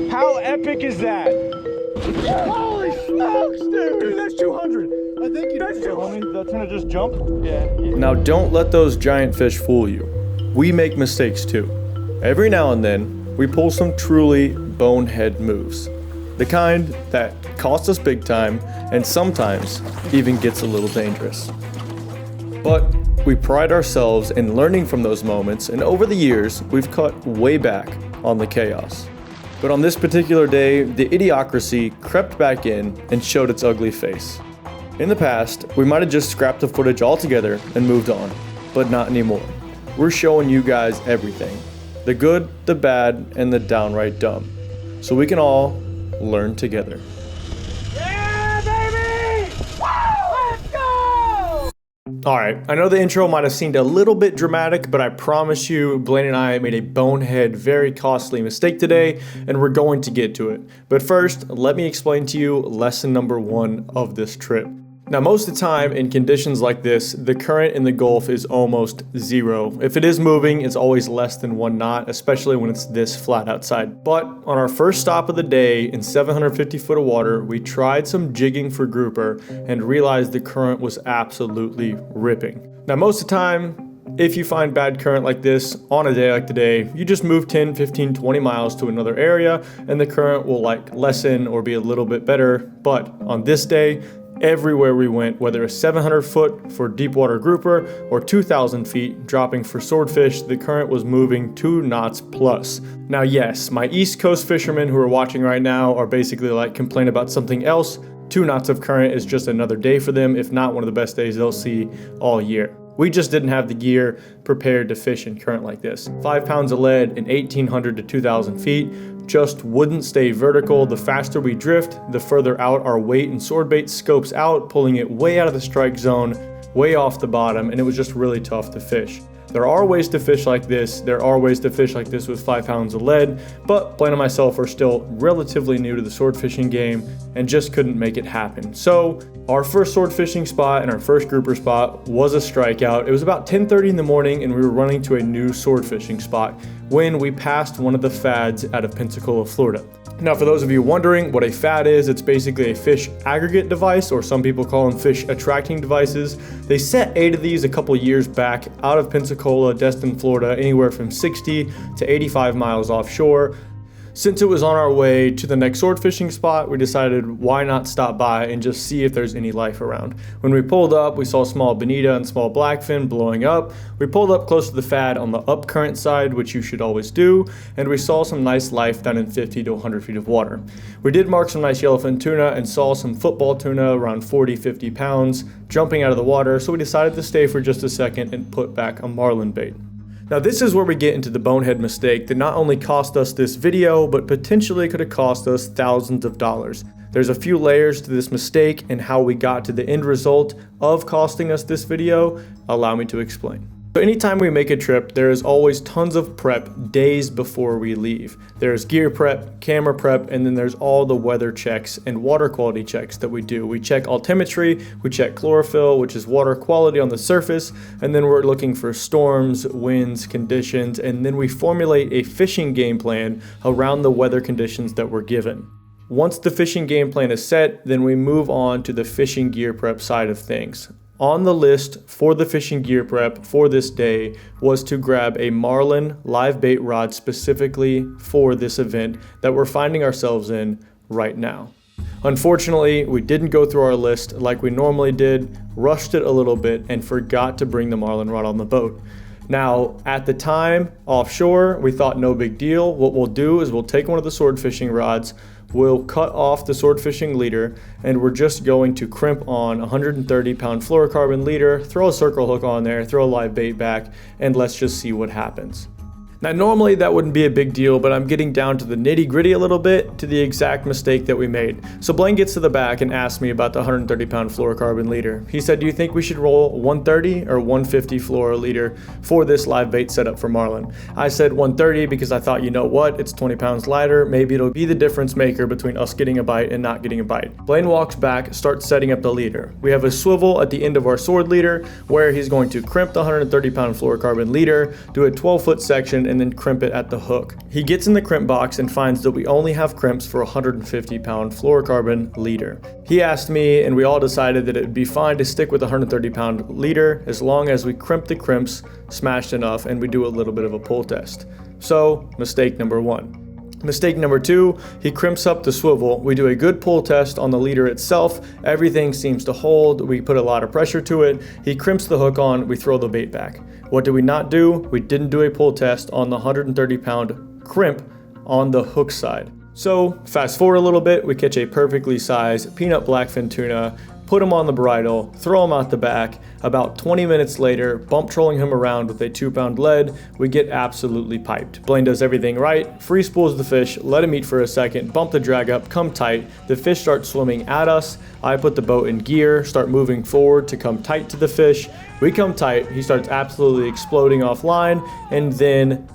How epic is that? Holy smokes, dude, that's 200. I think you did, homie. That's gonna just jump. Yeah. Now don't let those giant fish fool you. We make mistakes too. Every now and then, we pull some truly bonehead moves. The kind that cost us big time and sometimes even gets a little dangerous. But we pride ourselves in learning from those moments, and over the years, we've cut way back on the chaos. But on this particular day, the idiocracy crept back in and showed its ugly face. In the past, we might have just scrapped the footage altogether and moved on, but not anymore. We're showing you guys everything. The good, the bad, and the downright dumb. So we can all learn together. Yeah, baby! Woo! Let's go! Alright, I know the intro might have seemed a little bit dramatic, but I promise you, Blaine and I made a bonehead, very costly mistake today, and we're going to get to it. But first, let me explain to you lesson number 1 of this trip. Now, most of the time in conditions like this, the current in the Gulf is almost zero. If it is moving, it's always less than 1 knot, especially when it's this flat outside. But on our first stop of the day in 750 foot of water, we tried some jigging for grouper and realized the current was absolutely ripping. Now, most of the time, if you find bad current like this on a day like today, you just move 10, 15, 20 miles to another area and the current will lessen or be a little bit better. But on this day, everywhere we went, whether it's 700 foot for deep water grouper or 2,000 feet dropping for swordfish, the current was moving 2 knots plus. Now yes, my East Coast fishermen who are watching right now are basically complaining about something else. 2 knots of current is just another day for them, if not one of the best days they'll see all year. We just didn't have the gear prepared to fish in current like this. 5 pounds of lead in 1,800 to 2,000 feet just wouldn't stay vertical. The faster we drift, the further out our weight and sword bait scopes out, pulling it way out of the strike zone, way off the bottom, and it was just really tough to fish. There are ways to fish like this. There are ways to fish like this with 5 pounds of lead, but Blaine and myself are still relatively new to the sword fishing game and just couldn't make it happen. So our first sword fishing spot and our first grouper spot was a strikeout. It was about 10:30 in the morning and we were running to a new sword fishing spot when we passed one of the fads out of Pensacola, Florida. Now, for those of you wondering what a fad is, it's basically a fish aggregate device, or some people call them fish attracting devices. They set 8 of these a couple years back out of Pensacola, Destin, Florida, anywhere from 60 to 85 miles offshore. Since it was on our way to the next sword fishing spot, we decided why not stop by and just see if there's any life around. When we pulled up, we saw small bonita and small blackfin blowing up. We pulled up close to the fad on the up current side, which you should always do, and we saw some nice life down in 50 to 100 feet of water. We did mark some nice yellowfin tuna and saw some football tuna around 40, 50 pounds jumping out of the water, so we decided to stay for just a second and put back a marlin bait. Now this is where we get into the bonehead mistake that not only cost us this video, but potentially could have cost us thousands of dollars. There's a few layers to this mistake and how we got to the end result of costing us this video. Allow me to explain. So anytime we make a trip, there is always tons of prep days before we leave. There's gear prep, camera prep, and then there's all the weather checks and water quality checks that we do. We check altimetry, we check chlorophyll, which is water quality on the surface, and then we're looking for storms, winds, conditions, and then we formulate a fishing game plan around the weather conditions that we're given. Once the fishing game plan is set, then we move on to the fishing gear prep side of things. On the list for the fishing gear prep for this day was to grab a marlin live bait rod specifically for this event that we're finding ourselves in right now. Unfortunately, we didn't go through our list like we normally did, rushed it a little bit, and forgot to bring the marlin rod on the boat. Now, at the time, offshore, we thought no big deal. What we'll do is we'll take one of the sword fishing rods, we'll cut off the sword fishing leader, and we're just going to crimp on 130 pound fluorocarbon leader, throw a circle hook on there, throw a live bait back, and let's just see what happens. Now, normally that wouldn't be a big deal, but I'm getting down to the nitty gritty a little bit, to the exact mistake that we made. So Blaine gets to the back and asks me about the 130 pound fluorocarbon leader. He said, do you think we should roll 130 or 150 fluoro leader for this live bait setup for marlin? I said 130 because I thought, you know what, it's 20 pounds lighter. Maybe it'll be the difference maker between us getting a bite and not getting a bite. Blaine walks back, starts setting up the leader. We have a swivel at the end of our sword leader where he's going to crimp the 130 pound fluorocarbon leader, do a 12-foot section, and then crimp it at the hook. He gets in the crimp box and finds that we only have crimps for a 150-pound fluorocarbon leader. He asked me, and we all decided that it would be fine to stick with a 130-pound leader as long as we crimp the crimps smashed enough and we do a little bit of a pull test. So, mistake number 1. Mistake number 2, he crimps up the swivel. We do a good pull test on the leader itself. Everything seems to hold. We put a lot of pressure to it. He crimps the hook on, we throw the bait back. What did we not do? We didn't do a pull test on the 130-pound crimp on the hook side. So fast forward a little bit, we catch a perfectly sized peanut blackfin tuna, put him on the bridle, throw him out the back. About 20 minutes later, bump trolling him around with a 2-pound lead, we get absolutely piped. Blaine does everything right, free spools the fish, let him eat for a second, bump the drag up, come tight. The fish starts swimming at us. I put the boat in gear, start moving forward to come tight to the fish. We come tight, he starts absolutely exploding offline, and then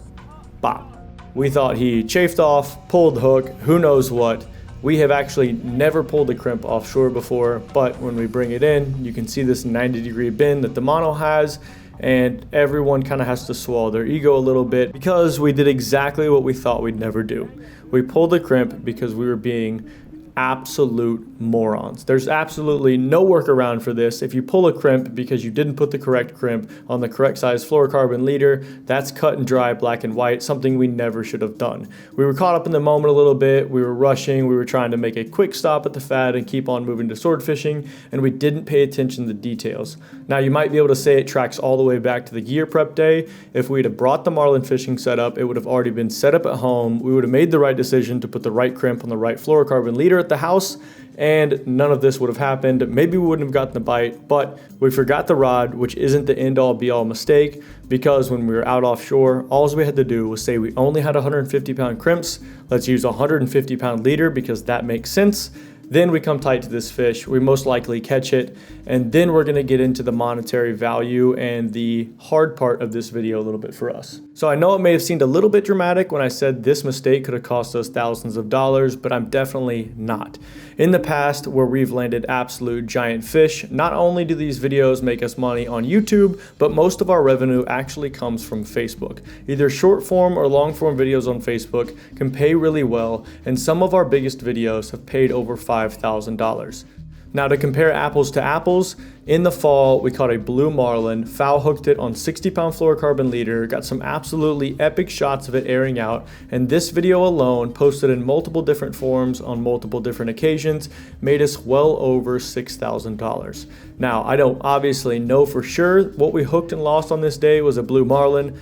bop. We thought he chafed off, pulled the hook, who knows what. We have actually never pulled a crimp offshore before, but when we bring it in, you can see this 90-degree bend that the mono has, and everyone kind of has to swallow their ego a little bit because we did exactly what we thought we'd never do. We pulled the crimp because we were being absolute morons. There's absolutely no workaround for this. If you pull a crimp because you didn't put the correct crimp on the correct size fluorocarbon leader, that's cut and dry, black and white, something we never should have done. We were caught up in the moment a little bit. We were rushing. We were trying to make a quick stop at the fad and keep on moving to sword fishing, and we didn't pay attention to the details. Now, you might be able to say it tracks all the way back to the gear prep day. If we'd have brought the marlin fishing setup, it would have already been set up at home. We would have made the right decision to put the right crimp on the right fluorocarbon leader at the house, and none of this would have happened. Maybe we wouldn't have gotten the bite, but we forgot the rod, which isn't the end-all be-all mistake, because when we were out offshore, all we had to do was say we only had 150-pound crimps. Let's use a 150-pound leader because that makes sense. Then we come tight to this fish, we most likely catch it, and then we're gonna get into the monetary value and the hard part of this video a little bit for us. So I know it may have seemed a little bit dramatic when I said this mistake could have cost us thousands of dollars, but I'm definitely not. In the past, where we've landed absolute giant fish, not only do these videos make us money on YouTube, but most of our revenue actually comes from Facebook. Either short form or long form videos on Facebook can pay really well, and some of our biggest videos have paid over $5,000. Now, to compare apples to apples, in the fall we caught a blue marlin, foul hooked it on 60-pound fluorocarbon leader, got some absolutely epic shots of it airing out, and this video alone, posted in multiple different forms on multiple different occasions, made us well over $6,000. Now, I don't obviously know for sure what we hooked and lost on this day was a blue marlin.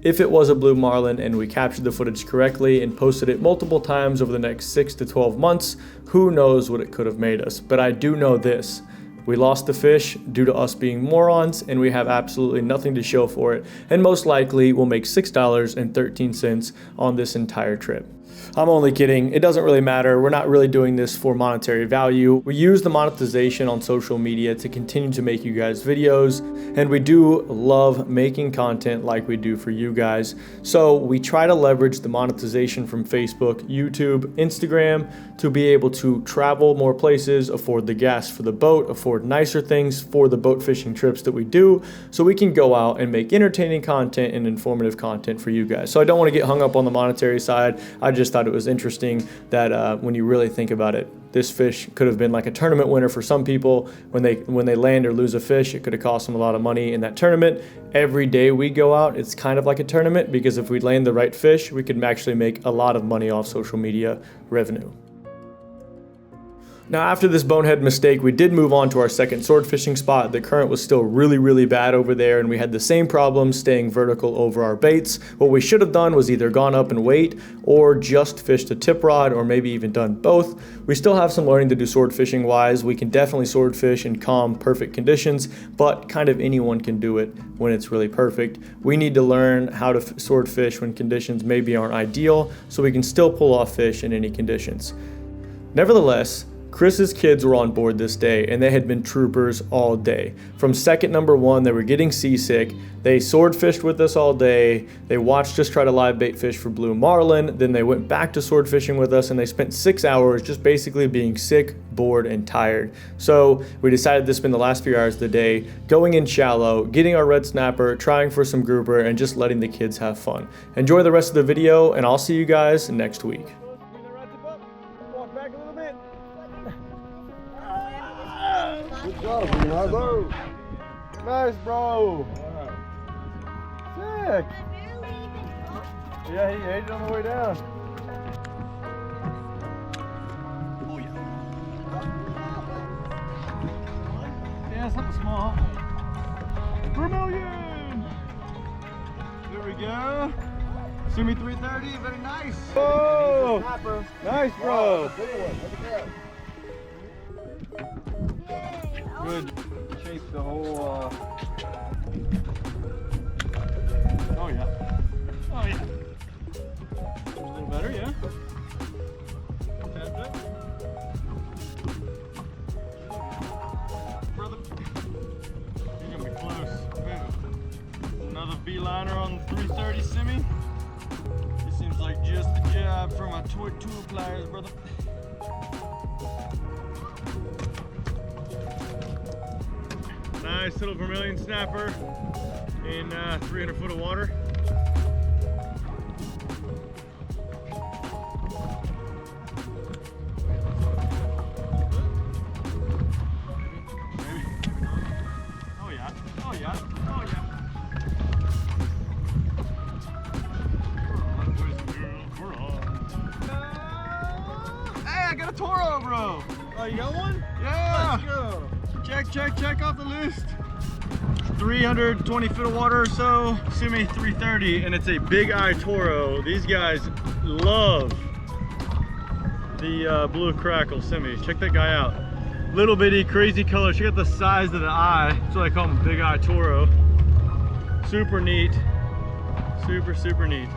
If it was a blue marlin and we captured the footage correctly and posted it multiple times over the next 6 to 12 months, who knows what it could have made us. But I do know this. We lost the fish due to us being morons, and we have absolutely nothing to show for it, and most likely we'll make $6.13 on this entire trip. I'm only kidding. It doesn't really matter. We're not really doing this for monetary value. We use the monetization on social media to continue to make you guys videos, and we do love making content like we do for you guys. So we try to leverage the monetization from Facebook, YouTube, Instagram to be able to travel more places, afford the gas for the boat, afford nicer things for the boat fishing trips that we do, so we can go out and make entertaining content and informative content for you guys. So I don't want to get hung up on the monetary side. I just thought it was interesting that when you really think about it, this fish could have been like a tournament winner for some people. When they land or lose a fish, it could have cost them a lot of money in that tournament. Every day we go out, it's kind of like a tournament, because if we land the right fish, we could actually make a lot of money off social media revenue. Now, after this bonehead mistake, we did move on to our second sword fishing spot. The current was still really bad over there, and we had the same problem staying vertical over our baits. What we should have done was either gone up and wait, or just fished a tip rod, or maybe even done both. We still have some learning to do sword fishing wise. We can definitely sword fish in calm, perfect conditions, but kind of anyone can do it when it's really perfect. We need to learn how to sword fish when conditions maybe aren't ideal, so we can still pull off fish in any conditions. Nevertheless, Chris's kids were on board this day, and they had been troopers all day. From second number 1, they were getting seasick. They sword fished with us all day. They watched us try to live bait fish for blue marlin. Then they went back to sword fishing with us, and they spent 6 hours just basically being sick, bored, and tired. So we decided to spend the last few hours of the day going in shallow, getting our red snapper, trying for some grouper, and just letting the kids have fun. Enjoy the rest of the video, and I'll see you guys next week. Walk back a little bit. Good job, brother. Nice, bro. Sick. Yeah, he ate it on the way down. Oh, yeah. Yeah, something small. Vermilion. There we go. Sumi 330, very nice. Oh, nice, bro. Good. Chase the whole. Oh yeah. Oh yeah. A little better, yeah. Tad bit. Brother, you're gonna be close. Another beeliner on the 330 semi. This seems like just the job for my toy tool pliers, brother. Nice little vermilion snapper in 300 foot of water. Maybe. Oh yeah, oh yeah, oh yeah. We're on. Hey, I got a Toro, bro. Oh, you got one? Yeah. Let's go. Check off the list. 320 foot of water or so, Sumi 330, and it's a big eye Toro. These guys love the blue crackle Sumi. Check that guy out. Little bitty, crazy color. Check out the size of the eye. That's why I call him big eye Toro. Super neat. Super neat.